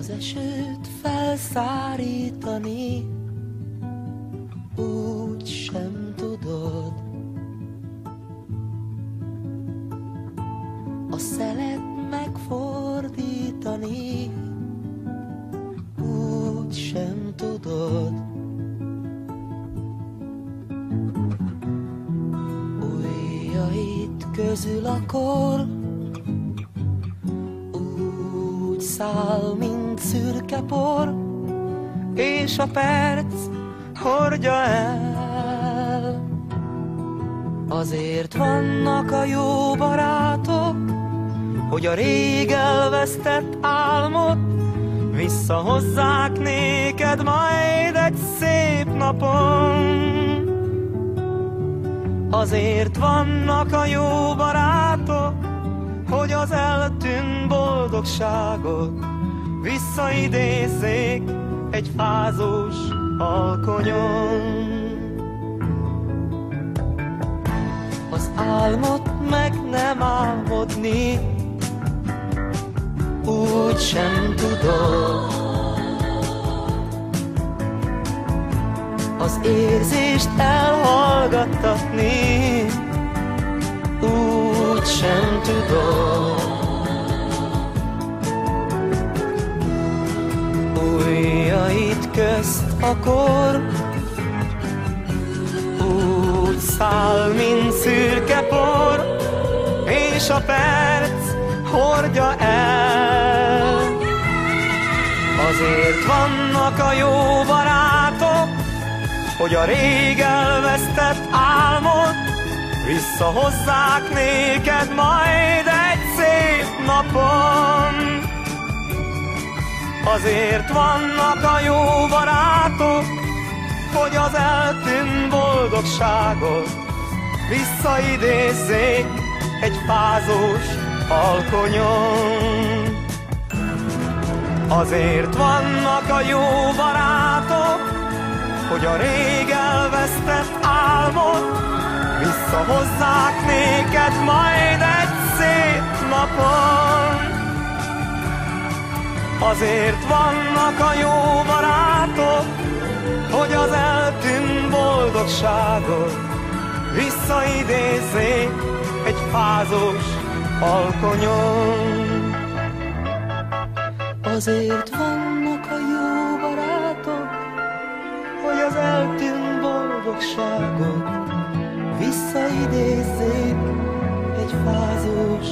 Az esőt felszárítani úgy sem tudod, a szelet megfordítani úgy sem tudod. Ujjaid közül a kor úgy száll, mint szürke por, és a perc hordja el. Azért vannak a jó barátok, hogy a rég elvesztett álmot visszahozzák néked majd egy szép napon. Azért vannak a jó barátok, hogy az eltűnt boldogságot visszaidézzék egy fázós alkonyon. Az álmot meg nem álmodni úgy sem tudod, az érzést elhallgattatni úgy sem tudod. Ujjaid közt a kor úgy száll, mint szürke por, és a perc hordja el. Azért vannak a jó barátok, hogy a rég elvesztett álmot visszahozzák néked majd egy szép napon. Azért vannak a jó barátok, hogy az eltűnt boldogságot visszaidézzék egy fázós alkonyon. Azért vannak a jó barátok, hogy a rég elvesztett álmot visszahozzák néked majd egy szép napon. Azért vannak a jó barátok, hogy az eltűnt boldogságot visszaidézzék egy fázós alkonyon. Azért vannak a jó barátok, hogy az eltűnt boldogságot visszaidézzék egy fázós